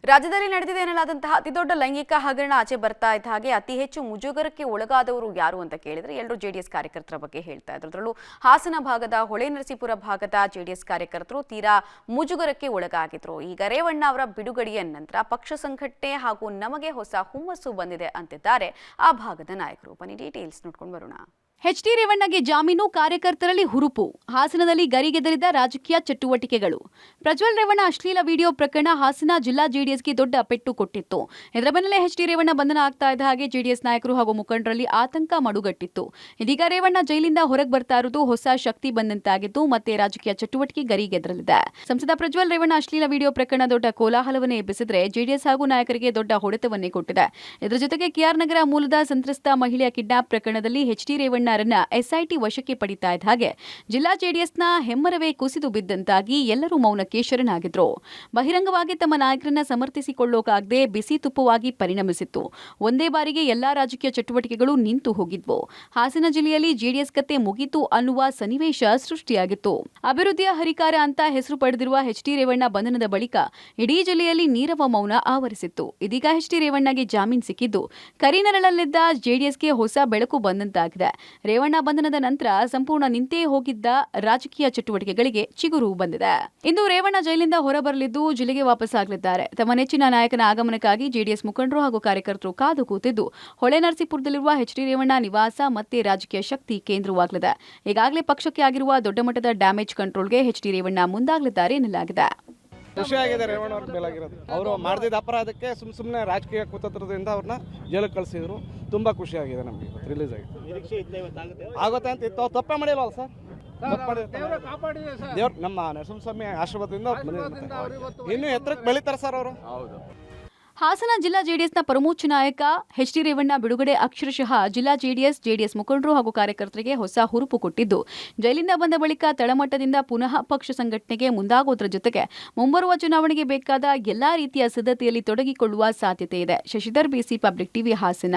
ರಾಜ್ಯದಲ್ಲಿ ನಡೆದಿದೆ ಎನ್ನಲಾದಂತಹ ಅತಿದೊಡ್ಡ ಲೈಂಗಿಕ ಹಗರಣ ಆಚೆ ಬರ್ತಾ ಇದ್ದ ಹಾಗೆ ಅತಿ ಹೆಚ್ಚು ಮುಜುಗರಕ್ಕೆ ಒಳಗಾದವರು ಯಾರು ಅಂತ ಕೇಳಿದ್ರೆ ಎಲ್ಲರೂ ಜೆಡಿಎಸ್ ಕಾರ್ಯಕರ್ತರ ಬಗ್ಗೆ ಹೇಳ್ತಾ ಇದ್ರು. ಅದರಲ್ಲೂ ಹಾಸನ ಭಾಗದ ಹೊಳೆನರಸೀಪುರ ಭಾಗದ ಜೆಡಿಎಸ್ ಕಾರ್ಯಕರ್ತರು ತೀರಾ ಮುಜುಗರಕ್ಕೆ ಒಳಗಾಗಿದ್ರು. ಈಗ ರೇವಣ್ಣ ಅವರ ಬಿಡುಗಡೆಯ ನಂತರ ಪಕ್ಷ ಸಂಘಟನೆ ಹಾಗೂ ನಮಗೆ ಹೊಸ ಹುಮ್ಮಸ್ಸು ಬಂದಿದೆ ಅಂತಿದ್ದಾರೆ ಆ ಭಾಗದ ನಾಯಕರು. ಬನ್ನಿ ಡೀಟೇಲ್ಸ್ ನೋಡ್ಕೊಂಡು ಬರೋಣ. ಎಚ್.ಡಿ. ರೇವಣ್ಣಗೆ ಜಾಮೀನು, ಕಾರ್ಯಕರ್ತರಲ್ಲಿ ಹುರುಪು. ಹಾಸನದಲ್ಲಿ ಗರಿಗೆದರಿದ ರಾಜಕೀಯ ಚಟುವಟಿಕೆಗಳು. ಪ್ರಜ್ವಲ್ ರೇವಣ್ಣ ಅಶ್ಲೀಲ ವಿಡಿಯೋ ಪ್ರಕರಣ ಹಾಸನ ಜಿಲ್ಲಾ ಜೆಡಿಎಸ್ಗೆ ದೊಡ್ಡ ಪೆಟ್ಟು ಕೊಟ್ಟಿತ್ತು. ಇದರ ಬೆನ್ನಲ್ಲೇ ಎಚ್.ಡಿ. ರೇವಣ್ಣ ಬಂಧನ ಆಗ್ತಾ ಇದ್ದ ಹಾಗೆ ಜೆಡಿಎಸ್ ನಾಯಕರು ಹಾಗೂ ಮುಖಂಡರಲ್ಲಿ ಆತಂಕ ಮಡುಗಟ್ಟಿತ್ತು. ಇದೀಗ ರೇವಣ್ಣ ಜೈಲಿಂದ ಹೊರಗೆ ಬರ್ತಾ ಇರುವುದು ಹೊಸ ಶಕ್ತಿ ಬಂದಂತಾಗಿದ್ದು ಮತ್ತೆ ರಾಜಕೀಯ ಚಟುವಟಿಕೆ ಗರಿಗೆದರಲಿದೆ. ಸಂಸದ ಪ್ರಜ್ವಲ್ ರೇವಣ್ಣ ಅಶ್ಲೀಲ ವಿಡಿಯೋ ಪ್ರಕರಣ ದೊಡ್ಡ ಕೋಲಾಹಲವನ್ನೇ ಎಬ್ಬಿಸಿದ್ರೆ ಜೆಡಿಎಸ್ ಹಾಗೂ ನಾಯಕರಿಗೆ ದೊಡ್ಡ ಹೊಡೆತವನ್ನೇ ಕೊಟ್ಟಿದೆ. ಇದರ ಜೊತೆಗೆ ಕೆಆರ್ ನಗರ ಮೂಲದ ಸಂತ್ರಸ್ತ ಮಹಿಳೆಯ ಕಿಡ್ನಾಪ್ ಪ್ರಕರಣದಲ್ಲಿ ಎಚ್.ಡಿ. ರೇವಣ್ಣ ಎಸ್ಐಟಿ ವಶಕ್ಕೆ ಪಡಿತಾ ಇದ್ದ ಹಾಗೆ ಜಿಲ್ಲಾ ಜೆಡಿಎಸ್ನ ಹೆಮ್ಮರವೇ ಕುಸಿದು ಬಿದ್ದಂತಾಗಿ ಎಲ್ಲರೂ ಮೌನಕ್ಕೆ ಶರಣಾಗಿದ್ರು. ಬಹಿರಂಗವಾಗಿ ತಮ್ಮ ನಾಯಕರನ್ನ ಸಮರ್ಥಿಸಿಕೊಳ್ಳೋಕಾಗದೆ ಬಿಸಿ ತುಪ್ಪವಾಗಿ ಪರಿಣಮಿಸಿತ್ತು. ಒಂದೇ ಬಾರಿಗೆ ಎಲ್ಲಾ ರಾಜಕೀಯ ಚಟುವಟಿಕೆಗಳು ನಿಂತು ಹೋಗಿದ್ವು. ಹಾಸನ ಜಿಲ್ಲೆಯಲ್ಲಿ ಜೆಡಿಎಸ್ ಕತೆ ಮುಗಿತು ಅನ್ನುವ ಸನ್ನಿವೇಶ ಸೃಷ್ಟಿಯಾಗಿತ್ತು. ಅಭಿವೃದ್ಧಿಯ ಹರಿಕಾರ ಅಂತ ಹೆಸರು ಪಡೆದಿರುವ ಎಚ್.ಡಿ. ರೇವಣ್ಣ ಬಂಧನದ ಬಳಿಕ ಇಡೀ ಜಿಲ್ಲೆಯಲ್ಲಿ ನೀರವ ಮೌನ ಆವರಿಸಿತ್ತು. ಇದೀಗ ಎಚ್.ಡಿ. ರೇವಣ್ಣಗೆ ಜಾಮೀನು ಸಿಕ್ಕಿದ್ದು ಕರಿನೆರಳಲ್ಲಿದ್ದ ಜೆಡಿಎಸ್ಗೆ ಹೊಸ ಬೆಳಕು ಬಂದಂತಾಗಿದೆ. ರೇವಣ್ಣ ಬಂಧನದ ನಂತರ ಸಂಪೂರ್ಣ ನಿಂತೇ ಹೋಗಿದ್ದ ರಾಜಕೀಯ ಚಟುವಟಿಕೆಗಳಿಗೆ ಚಿಗುರು ಬಂದಿದೆ. ಇಂದು ರೇವಣ್ಣ ಜೈಲಿಂದ ಹೊರಬರಲಿದ್ದು ಜಿಲ್ಲೆಗೆ ವಾಪಸ್ಸಾಗಲಿದ್ದಾರೆ. ತಮ್ಮ ನೆಚ್ಚಿನ ನಾಯಕನ ಆಗಮನಕ್ಕಾಗಿ ಜೆಡಿಎಸ್ ಮುಖಂಡರು ಹಾಗೂ ಕಾರ್ಯಕರ್ತರು ಕಾದು ಕೂತಿದ್ದು ಹೊಳೆನರಸೀಪುರದಲ್ಲಿರುವ ಎಚ್.ಡಿ. ರೇವಣ್ಣ ನಿವಾಸ ಮತ್ತೆ ರಾಜಕೀಯ ಶಕ್ತಿ ಕೇಂದ್ರವಾಗಲಿದೆ. ಈಗಾಗಲೇ ಪಕ್ಷಕ್ಕೆ ಆಗಿರುವ ದೊಡ್ಡ ಮಟ್ಟದ ಡ್ಯಾಮೇಜ್ ಕಂಟ್ರೋಲ್ಗೆ ಎಚ್.ಡಿ. ರೇವಣ್ಣ ಮುಂದಾಗಲಿದ್ದಾರೆ ಎನ್ನಲಾಗಿದೆ. ಖುಷಿಯಾಗಿದೆ ರೇವಣ್ಣ ಅವ್ರಿಗೆ ಬೇಲಾಗಿರೋದು. ಅವರು ಮಾಡಿದ ಅಪರಾಧಕ್ಕೆ ಸುಮ್ಮನೆ ರಾಜಕೀಯ ಕುತಂತ್ರದಿಂದ ಅವ್ರನ್ನ ಜೈಲಿಗೆ ಕಳಿಸಿದ್ರು. ತುಂಬಾ ಖುಷಿಯಾಗಿದೆ ನಮಗೆ. ರಿಲೀಸ್ ಆಗಿದೆ ಆಗುತ್ತೆ ಅಂತ ಇತ್ತು. ತಪ್ಪೇ ಮಾಡಿಲ್ವಲ್ಲ ಸರ್. ದೇವ್ರ ನಮ್ಮ ನರಸಿಂಹಸ್ವಾಮಿ ಆಶೀರ್ವಾದದಿಂದ ಇನ್ನೂ ಎತ್ತರಕ್ಕೆ ಬೆಳೀತಾರೆ ಸರ್ ಅವರು. ಹಾಸನ ಜಿಲ್ಲಾ ಜೆಡಿಎಸ್ನ ಪರಮೋಚ್ಚ ನಾಯಕ ಎಚ್.ಡಿ. ರೇವಣ್ಣ ಬಿಡುಗಡೆ ಅಕ್ಷರಶಃ ಜಿಲ್ಲಾ ಜೆಡಿಎಸ್ ಮುಖಂಡರು ಹಾಗೂ ಕಾರ್ಯಕರ್ತರಿಗೆ ಹೊಸ ಹುರುಪು ಕೊಟ್ಟಿದ್ದು, ಜೈಲಿಂದ ಬಂದ ಬಳಿಕ ತಳಮಟ್ಟದಿಂದ ಪುನಃ ಪಕ್ಷ ಸಂಘಟನೆಗೆ ಮುಂದಾಗುವುದರ ಜೊತೆಗೆ ಮುಂಬರುವ ಚುನಾವಣೆಗೆ ಬೇಕಾದ ಎಲ್ಲಾ ರೀತಿಯ ಸಿದ್ಧತೆಯಲ್ಲಿ ತೊಡಗಿಕೊಳ್ಳುವ ಸಾಧ್ಯತೆ ಇದೆ. ಶಶಿಧರ್, ಬಿಸಿ ಪಬ್ಲಿಕ್ ಟಿವಿ, ಹಾಸನ.